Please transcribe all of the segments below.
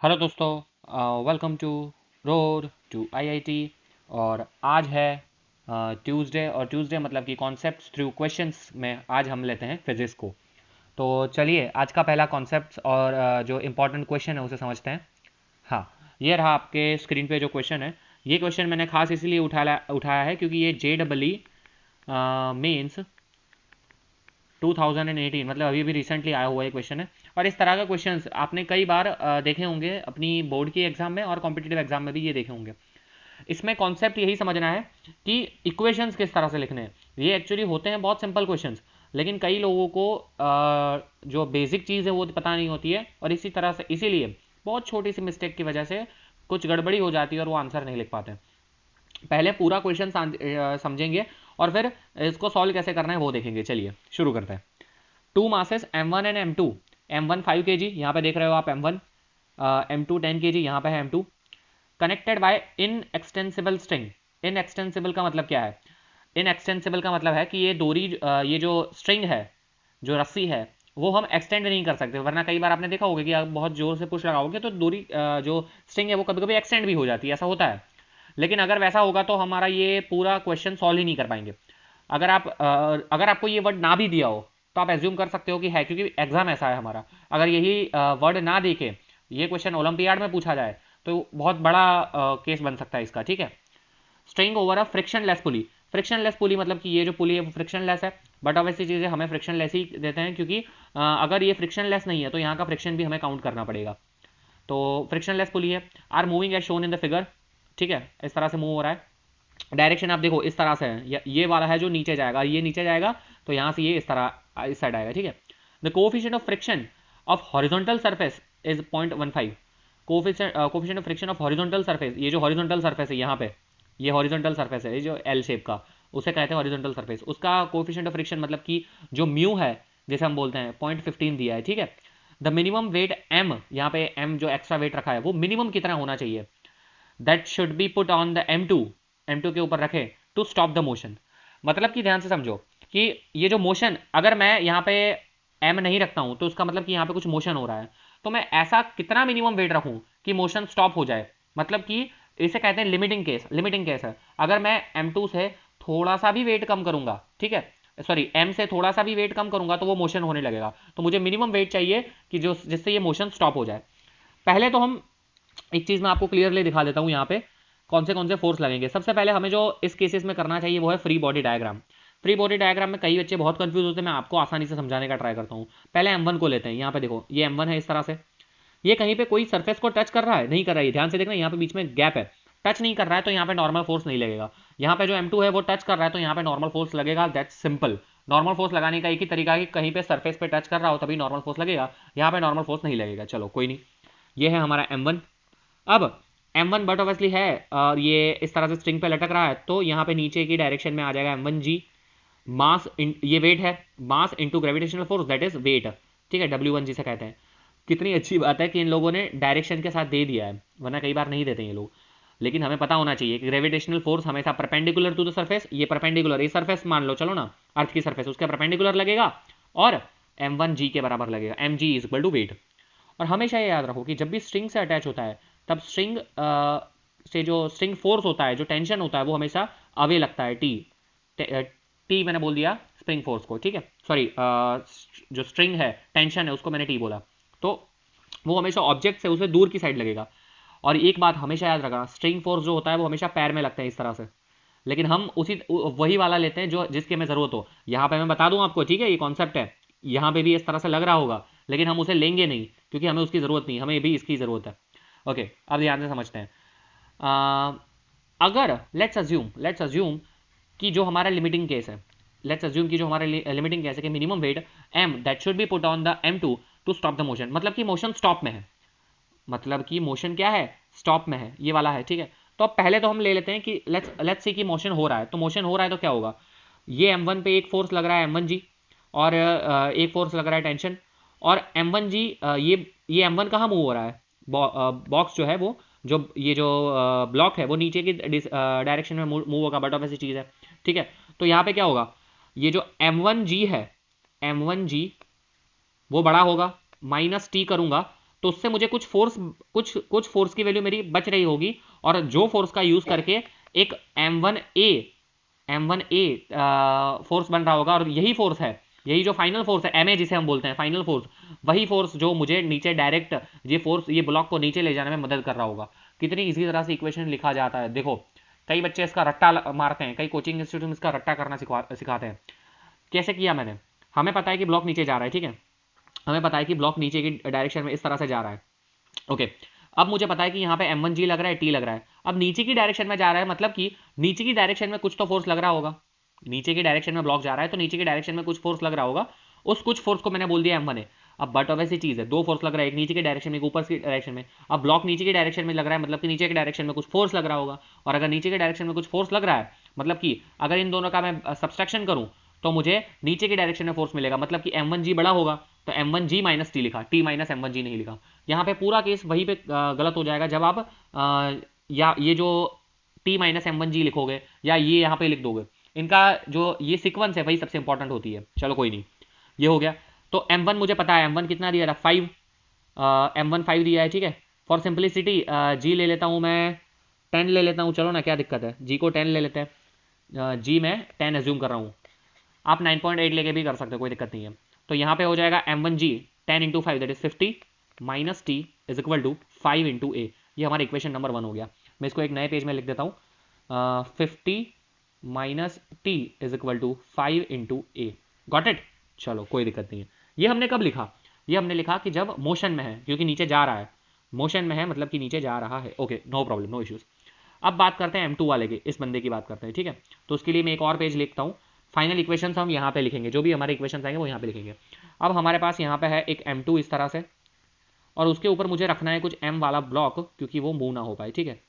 Hello दोस्तों, welcome to road to IIT. और आज है ट्यूसडे, और ट्यूसडे मतलब कि कॉन्सेप्ट्स थ्रू क्वेश्चंस में आज हम लेते हैं फिजिक्स को। तो चलिए आज का पहला कॉन्सेप्ट और जो इम्पोर्टेंट क्वेश्चन है उसे समझते हैं। हाँ, ये रहा आपके स्क्रीन पे जो क्वेश्चन है। ये क्वेश्चन मैंने खास इसलिए उठाया है क्योंकि ये JEE मेंस 2018 मतलब अभी भी रिसेंटली आया हुआ एक क्वेश्चन है। और इस तरह का क्वेश्चंस आपने कई बार देखे होंगे अपनी बोर्ड की एग्जाम में, और कॉम्पिटिटिव एग्जाम में भी ये देखे होंगे। इसमें कॉन्सेप्ट यही समझना है कि इक्वेशंस किस तरह से लिखने हैं। ये एक्चुअली होते हैं बहुत सिंपल क्वेश्चंस, लेकिन कई लोगों को जो बेसिक चीज़ है वो पता नहीं होती है, और इसी तरह से इसीलिए बहुत छोटी सी मिस्टेक की वजह से कुछ गड़बड़ी हो जाती है और वो आंसर नहीं लिख पाते। पहले पूरा क्वेश्चन समझेंगे और फिर इसको सॉल्व कैसे करना है वो देखेंगे। चलिए शुरू करते हैं। To masses M1 and M2। M1 5 kg, यहाँ पे देख रहे हो आप M1। M2 10 kg, यहाँ पे है M2। Connected by in extensible string. In extensible का मतलब क्या है? इन एक्सटेंसिबल का मतलब है कि ये डोरी, ये जो स्ट्रिंग है, जो रस्सी है, वो हम एक्सटेंड नहीं कर सकते। वरना कई बार आपने देखा होगा कि आप बहुत जोर से पुश लगाओगे तो डोरी, जो स्ट्रिंग है वो कभी कभी एक्सटेंड भी हो जाती है, ऐसा होता है। लेकिन अगर वैसा होगा तो हमारा ये पूरा क्वेश्चन सॉल्व ही नहीं कर पाएंगे। अगर आपको ये वर्ड ना भी दिया हो तो आप एज्यूम कर सकते हो कि है, क्योंकि एग्जाम ऐसा है हमारा। अगर यही वर्ड ना देके ये क्वेश्चन ओलंपियाड में पूछा जाए तो बहुत बड़ा केस बन सकता है इसका। ठीक है। String over a frictionless pulley. Frictionless pulley मतलब कि ये जो पुली है वो फ्रिक्शनलेस है। बट अब ऐसी चीज़ें हमें फ्रिक्शनलेस ही देते हैं, क्योंकि अगर ये फ्रिक्शनलेस नहीं है तो यहाँ का फ्रिक्शन भी हमें काउंट करना पड़ेगा। तो फ्रिक्शनलेस पुली है। Are moving as shown in the figure. ठीक है, इस तरह से मूव हो रहा है। डायरेक्शन आप देखो इस तरह से है, ये वाला है जो नीचे जाएगा, ये नीचे जाएगा तो यहाँ से ये इस तरह इस साइड आएगा। ठीक है। The coefficient of friction of horizontal surface is 0.15। Coefficient of friction of horizontal surface, ये जो हॉरिजॉन्टल सरफेस है यहाँ पे, ये हॉरिजॉन्टल सरफेस है, ये जो एल शेप का, उसे कहते हैं हॉरिजॉन्टल सरफेस। उसका कोफिशिएंट ऑफ फ्रिक्शन मतलब कि जो म्यू है, जैसे हम बोलते हैं, 0.15 दिया है। ठीक है। द मिनिमम वेट एम, यहाँ पे एम जो एक्स्ट्रा वेट रखा है वो मिनिमम कितना होना चाहिए, that should be put on the M2 के ऊपर रखे टू स्टॉप द मोशन। मतलब कि ध्यान से समझो कि ये जो मोशन, अगर मैं यहाँ पे एम नहीं रखता हूँ तो उसका मतलब कि यहाँ पे कुछ मोशन हो रहा है, तो मैं ऐसा कितना मिनिमम वेट रखूँ कि मोशन स्टॉप हो जाए। मतलब कि इसे कहते हैं लिमिटिंग केस। लिमिटिंग केस है, अगर मैं M2 से थोड़ा सा भी वेट कम करूंगा, ठीक है, सॉरी M से थोड़ा सा भी वेट कम करूंगा तो वो मोशन होने लगेगा। तो मुझे मिनिमम वेट चाहिए कि जो जिससे ये मोशन स्टॉप हो जाए। पहले तो हम एक चीज़ मैं आपको क्लियरली दिखा देता हूँ यहाँ पे कौन से फोर्स लगेंगे। सबसे पहले हमें जो इस केसेस में करना चाहिए वो है free body diagram. Free body diagram में कई बच्चे बहुत कंफ्यूज होते हैं, मैं आपको आसानी से समझाने का ट्राई करता हूँ। पहले M1 को लेते हैं। यहाँ पे देखो ये M1 है इस तरह से, ये कहीं पे कोई सरफेस को टच कर रहा है? नहीं कर रहा है। ध्यान से देखना, यहाँ पे बीच में गैप है, टच नहीं कर रहा है तो यहाँ पे नॉर्मल फोर्स नहीं लगेगा। यहाँ पे जो M2 है वो टच कर रहा है तो यहाँ पे नॉर्मल फोर्स लगेगा। That's simple. नॉर्मल फोर्स लगाने का एक ही तरीका है कि कहीं पे सरफेस पे टच कर रहा हो तभी नॉर्मल फोर्स लगेगा, यहाँ पे नॉर्मल फोर्स नहीं लगेगा। चलो कोई नहीं, ये है हमारा M1। अब M1 बट ऑब्वियसली है और ये इस तरह से स्ट्रिंग पे लटक रहा है, तो यहाँ पे नीचे की डायरेक्शन में आ जाएगा M1G। मास, ये वेट है, mass into gravitational force that is weight. ठीक है, W1G से कहते हैं। कितनी अच्छी बात है कि इन लोगों ने डायरेक्शन के साथ दे दिया है, वरना कई बार नहीं देते ये लोग। लेकिन हमें पता होना चाहिए कि ग्रेविटेशनल फोर्स हमेशा परपेंडिकुलर टू द सरफेस, ये परपेंडिकुलर, ये सरफेस मान लो, चलो ना, अर्थ की सरफेस, उसके परपेंडिकुलर लगेगा और M1G के बराबर लगेगा। mg is equal to weight. और हमेशा ये याद रखो कि जब भी स्ट्रिंग से अटैच होता है तब स्ट्रिंग से जो स्ट्रिंग फोर्स होता है, जो टेंशन होता है, वो हमेशा अवे लगता है, टी। टी मैंने बोल दिया स्प्रिंग फोर्स को, ठीक है, सॉरी, जो स्ट्रिंग है, टेंशन है, उसको मैंने टी बोला। तो वो हमेशा ऑब्जेक्ट से उसे दूर की साइड लगेगा। और एक बात हमेशा याद रखना, स्ट्रिंग फोर्स जो होता है वो हमेशा पैर में लगता है इस तरह से। लेकिन हम उसी वही वाला लेते हैं जो जिसकी हमें जरूरत हो। यहाँ पे मैं बता दूं आपको, ठीक है, ये कॉन्सेप्ट है, यहाँ पे भी इस तरह से लग रहा होगा, लेकिन हम उसे लेंगे नहीं क्योंकि हमें उसकी ज़रूरत नहीं, हमें भी इसकी ज़रूरत है। ओके, अब ध्यान से समझते हैं। अगर लेट्स अज्यूम कि जो हमारा लिमिटिंग केस है, लेट्स अज्यूम कि जो हमारा लिमिटिंग केस है कि minimum weight M that should be put on the M2 to stop the motion. मतलब कि मोशन स्टॉप में है, मतलब कि मोशन क्या है, स्टॉप में है, ये वाला है। ठीक है। तो अब पहले तो हम ले लेते हैं कि लेट्स सी कि मोशन हो रहा है। तो मोशन हो रहा है तो क्या होगा, ये M1 पे एक फोर्स लग रहा है M1G, और एक फोर्स लग रहा है टेंशन। और M1G, ये M1 कहाँ मूव हो रहा है, बॉक्स जो है वो, जो ये जो ब्लॉक है वो नीचे की डायरेक्शन में मूव होगा, बट ऑफ ऐसी चीज़ है। ठीक है। तो यहाँ पे क्या होगा, ये जो M1G है, M1G वो बड़ा होगा, माइनस टी करूंगा तो उससे मुझे कुछ फोर्स की वैल्यू मेरी बच रही होगी, और जो फोर्स का यूज करके एक M1A फोर्स बन रहा होगा, और यही फोर्स है, यही जो फाइनल फोर्स है MA जिसे हम बोलते हैं फाइनल फोर्स, वही फोर्स जो मुझे नीचे डायरेक्ट ये ब्लॉक को नीचे ले जाने में मदद कर रहा होगा। कितनी इसी तरह से इक्वेशन लिखा जाता है। देखो कई बच्चे इसका रट्टा मारते हैं, कई कोचिंग इंस्टीट्यूट में इसका रट्टा करना सिखाते हैं। कैसे किया मैंने, हमें पता है कि ब्लॉक नीचे जा रहा है, ठीक है, हमें पता है कि ब्लॉक नीचे की डायरेक्शन में इस तरह से जा रहा है। ओके, अब मुझे पता है कि यहाँ पे M1G लग रहा है, T लग रहा है। अब नीचे की डायरेक्शन में जा रहा है, मतलब कि नीचे की डायरेक्शन में कुछ तो फोर्स लग रहा होगा। नीचे की डायरेक्शन में ब्लॉक जा रहा है तो नीचे की डायरेक्शन में कुछ फोर्स लग रहा होगा। उस कुछ फोर्स को मैंने बोल दिया M1 है। अब बट वैसी चीज है, दो फोर्स लग रहा है, एक नीचे की डायरेक्शन में, एक ऊपर की डायरेक्शन में। अब ब्लॉक नीचे की डायरेक्शन में लग रहा है, मतलब कि नीचे की डायरेक्शन में कुछ फोर्स लग रहा होगा। और अगर नीचे की डायरेक्शन में कुछ फोर्स लग रहा है, मतलब कि अगर इन दोनों का मैं सब्सट्रैक्शन करूं तो मुझे नीचे की डायरेक्शन में फोर्स मिलेगा, मतलब कि M1G बड़ा होगा, तो M1G माइनस T लिखा, T माइनस M1G नहीं लिखा। यहाँ पे पूरा केस वहीं पे गलत हो जाएगा जब आप या ये जो T माइनस M1G लिखोगे या ये यहाँ पे लिख दोगे, इनका जो ये सीक्वेंस है वही सबसे इंपॉर्टेंट होती है। चलो कोई नहीं, ये हो गया। तो M1 मुझे पता है, M1 कितना दिया था 5, M1 5 दिया है, ठीक है। फॉर सिंपलिसिटी G ले लेता हूँ मैं 10 ले लेता हूँ, चलो ना क्या दिक्कत है, G को 10 ले लेते हैं। G मैं 10 एज्यूम कर रहा हूँ, आप 9.8 लेके भी कर सकते हो, कोई दिक्कत नहीं है। तो यहाँ पे हो जाएगा M1G 10 into 5 that is 50 minus T is equal to 5 into A। ये हमारा इक्वेशन नंबर 1 हो गया। मैं इसको एक नए पेज में लिख देता हूँ, 50 minus T is equal to 5 into A। Got it, चलो कोई दिक्कत नहीं है। ये हमने कब लिखा, ये हमने लिखा कि जब मोशन में है, क्योंकि नीचे जा रहा है, मोशन में है मतलब कि नीचे जा रहा है। Okay, no problem, no issues. अब बात करते हैं M2 वाले की, इस बंदे की बात करते हैं, ठीक है। तो उसके लिए मैं एक और पेज लिखता हूँ, फाइनल इक्वेशंस हम यहाँ पे लिखेंगे, जो भी हमारे इक्वेशंस आएंगे वो यहाँ पे लिखेंगे। अब हमारे पास यहाँ पे है एक M2 इस तरह से, और उसके ऊपर मुझे रखना है कुछ M वाला ब्लॉक, क्योंकि वो मूव ना हो पाए, ठीक है।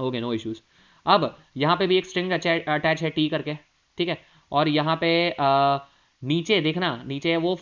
Okay, no issues. अब यहाँ पे भी एक स्ट्रिंग अटैच है T करके, ठीक है। और यहाँ पे नीचे देखना, नीचे वो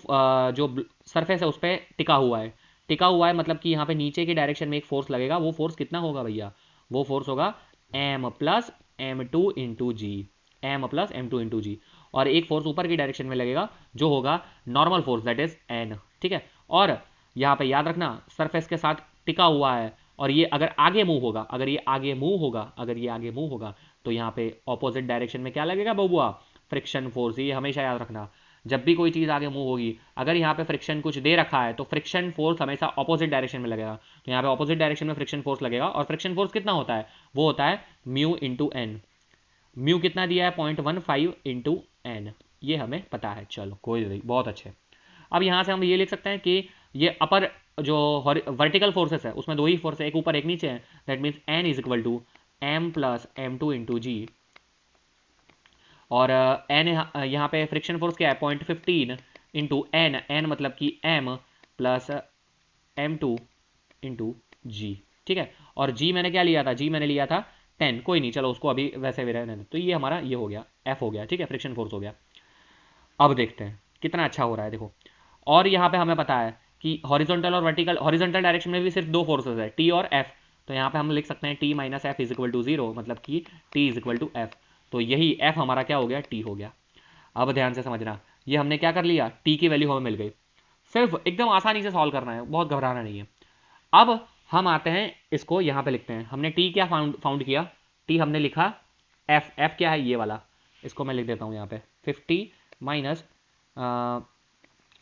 जो सरफेस है उस पर टिका हुआ है, टिका हुआ है, मतलब कि यहाँ पे नीचे की डायरेक्शन में एक फोर्स लगेगा। वो फोर्स कितना होगा भैया, वो फोर्स होगा M प्लस M2 इंटू जी, M plus M2 into g. और एक फोर्स ऊपर की डायरेक्शन में लगेगा जो होगा normal force that is N, ठीक है। और यहाँ पे याद रखना सरफेस के साथ टिका हुआ है, और ये अगर आगे मूव होगा, अगर ये आगे मूव होगा, अगर ये आगे मूव होगा, तो यहाँ पे ऑपोजिट डायरेक्शन में क्या लगेगा बबुआ, फ्रिक्शन फोर्स। ये हमेशा याद रखना, जब भी कोई चीज़ आगे मूव होगी, अगर यहाँ पे फ्रिक्शन कुछ दे रखा है तो फ्रिक्शन फोर्स हमेशा ऑपोजिट डायरेक्शन में लगेगा। तो यहाँ पे ऑपोजिट डायरेक्शन में फ्रिक्शन फोर्स लगेगा, और फ्रिक्शन फोर्स कितना होता है, वो होता है म्यू इंटू एन। म्यू कितना दिया है 0.15 इंटू एन, ये हमें पता है। चलो कोई नहीं, बहुत अच्छे। अब यहाँ से हम ये लिख सकते हैं कि ये अपर जो वर्टिकल फोर्सेस है उसमें दो ही फोर्स है, एक ऊपर एक नीचे है। That means n is equal to m plus M2 into g. और एन यहाँ पे फ्रिक्शन फोर्स क्या है 0.15 इंटू एन, एन मतलब कि M प्लस M2 इंटू जी, ठीक है। और जी मैंने क्या लिया था, जी मैंने लिया था 10, कोई नहीं, चलो उसको अभी वैसे भी रहने। तो ये हमारा ये हो गया F हो गया, ठीक है, फ्रिक्शन फोर्स हो गया। अब देखते हैं कितना अच्छा हो रहा है, देखो। और यहाँ पे हमें पता है कि हॉरिजॉन्टल और वर्टिकल, हॉरिजॉन्टल डायरेक्शन में भी सिर्फ दो फोर्सेस है, T और F। तो यहाँ पे हम लिख सकते हैं T minus F is equal to 0, मतलब कि T is equal to F। तो यही F हमारा क्या हो गया, T हो गया। अब ध्यान से समझना, ये हमने क्या कर लिया, T की वैल्यू हमें मिल गई। सिर्फ एकदम आसानी से सॉल्व करना है, बहुत घबराना नहीं है। अब हम आते हैं इसको यहाँ पे लिखते हैं। हमने T क्या फाउंड किया, T हमने लिखा F, F क्या है ये वाला, इसको मैं लिख देता हूँ यहाँ पे 50 माइनस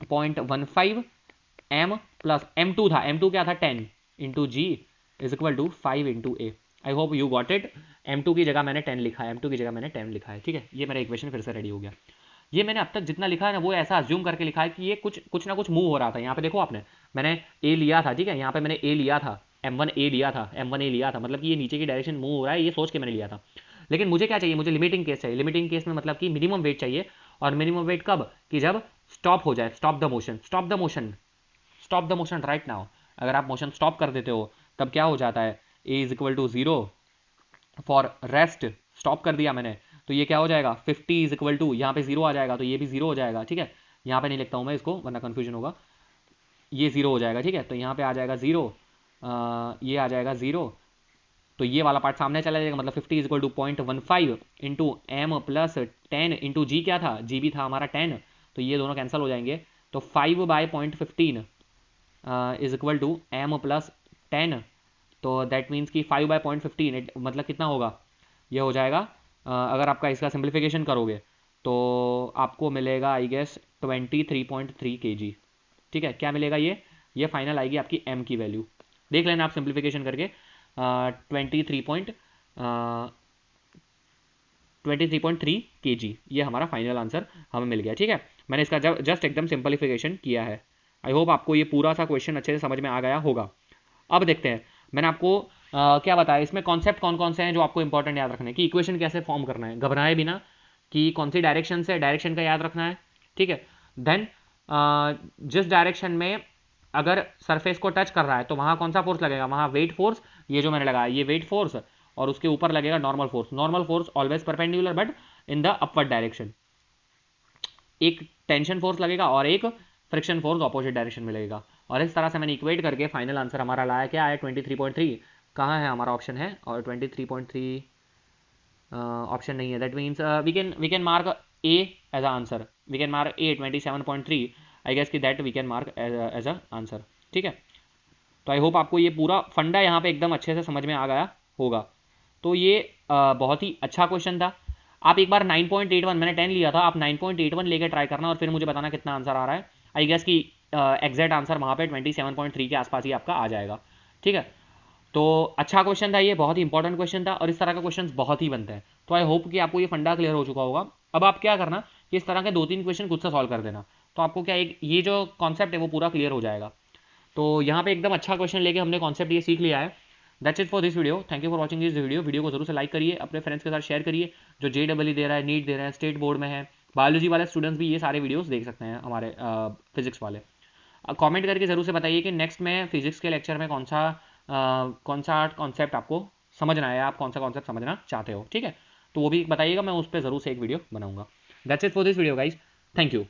0.15 M प्लस M2 था, M2 क्या था 10 into G is equal to 5 into A. I hope you got it. M2 की जगह मैंने 10 लिखा है, M2 की जगह मैंने 10 लिखा है, ठीक है। ये मेरा इक्वेशन फिर से रेडी हो गया। ये मैंने अब तक जितना लिखा है ना वो ऐसा अज्यूम करके लिखा है कि ये कुछ ना कुछ मूव हो रहा था। यहाँ पे देखो आपने, मैंने ए लिया था, ठीक है, यहाँ पे मैंने ए लिया था, M1A लिया था, M1A लिया था, मतलब कि ये नीचे की डायरेक्शन मूव हो रहा है, ये सोच के मैंने लिया था। लेकिन मुझे क्या चाहिए, मुझे लिमिटिंग केस चाहिए। लिमिटिंग केस में मतलब कि मिनिमम वेट चाहिए। और मिनिमम वेट कब, कि जब स्टॉप हो जाए, stop the motion, stop the motion, stop the motion right now. अगर आप मोशन स्टॉप कर देते हो तब क्या हो जाता है, a is equal to 0 for rest, stop कर दिया मैंने, तो ये क्या हो जाएगा 50 इज इक्वल टू, यहाँ पे 0 आ जाएगा, तो ये भी 0 हो जाएगा, ठीक है। यहाँ पे नहीं लिखता हूँ मैं इसको वरना कन्फ्यूजन होगा, ये 0 हो जाएगा, ठीक है। तो यहाँ पे आ जाएगा 0, ये आ जाएगा 0, तो ये वाला पार्ट सामने चला जाएगा, मतलब 50 is equal to 0.15 into m plus 10 into g, क्या था जी भी था हमारा 10, तो ये दोनों कैंसिल हो जाएंगे। तो 5 by 0.15 is equal to m plus 10, तो दैट मीन्स कि 5/0.15 मतलब कितना होगा, ये हो जाएगा अगर आपका इसका सिंप्लीफिकेशन करोगे तो आपको मिलेगा आई गेस 23.3 kg। ठीक है, क्या मिलेगा ये फाइनल आएगी आपकी m की वैल्यू, देख लेना आप सिंप्लीफिकेशन करके। 23.3 kg ये हमारा फाइनल आंसर हमें मिल गया। ठीक है, मैंने इसका जस्ट एकदम सिंप्लीफिकेशन किया है। आई होप आपको ये पूरा सा क्वेश्चन अच्छे से समझ में आ गया होगा। अब देखते हैं, मैंने आपको क्या बताया, इसमें कॉन्सेप्ट कौन कौन से हैं जो आपको इंपॉर्टेंट याद रखने की, इक्वेशन कैसे फॉर्म करना है, घबराए बिना कि कौन सी डायरेक्शन से, डायरेक्शन का याद रखना है। ठीक है, देन जिस डायरेक्शन में अगर सरफेस को टच कर रहा है तो वहां कौन सा फोर्स लगेगा, वहां वेट फोर्स, ये जो मैंने लगाया ये वेट फोर्स, और उसके ऊपर लगेगा normal force. Normal force always perpendicular but in the upward direction. एक टेंशन फोर्स लगेगा और एक फ्रिक्शन फोर्स ऑपोजिट डायरेक्शन में लगेगा। और इस तरह से मैंने इक्वेट करके फाइनल आंसर हमारा लाया, क्या है 23.3। कहाँ है हमारा ऑप्शन है, और 23.3 ऑप्शन नहीं है, that means we can mark a as a answer, we can mark a 27.3 I guess कि that we can mark as a answer. ठीक है, तो आई होप आपको ये पूरा फंडा यहाँ पे एकदम अच्छे से समझ में आ गया होगा। तो ये बहुत ही अच्छा क्वेश्चन था। आप एक बार 9.81, मैंने 10 लिया था, आप 9.81 लेके ट्राई करना और फिर मुझे बताना कितना आंसर आ रहा है। आई गेस कि एग्जैक्ट आंसर वहाँ पे 27.3 के आसपास ही आपका आ जाएगा। ठीक है, तो अच्छा क्वेश्चन था ये, बहुत ही इंपॉर्टेंट क्वेश्चन था, और इस तरह के क्वेश्चन बहुत ही बनते हैं। तो आई होप कि आपको ये फंडा क्लियर हो चुका होगा। अब आप क्या करना कि इस तरह के 2-3 क्वेश्चन खुद से सॉल्व कर देना, तो आपको क्या एक ये जो कॉन्सेप्ट है वो पूरा क्लियर हो जाएगा। तो यहाँ पे एकदम अच्छा क्वेश्चन लेके हमने कॉन्सेप्ट ये सीख लिया है। That's it for this video, thank you for watching this video. Video को जरूर से लाइक करिए, अपने फ्रेंड्स के साथ शेयर करिए, जो JEE दे रहा है, नीट दे रहा है, स्टेट बोर्ड में है, बायोलॉजी वाले स्टूडेंट्स भी ये सारे वीडियोस देख सकते हैं हमारे फिजिक्स वाले। कमेंट करके ज़रूर से बताइए कि नेक्स्ट में फिजिक्स के लेक्चर में कौन सा कॉन्सेप्ट आपको समझना है, आप कौन सा कॉन्सेप्ट समझना चाहते हो। ठीक है, तो वो भी बताइएगा, मैं उस पर ज़रूर से एक वीडियो बनाऊंगा। That's it for this video guys, thank you.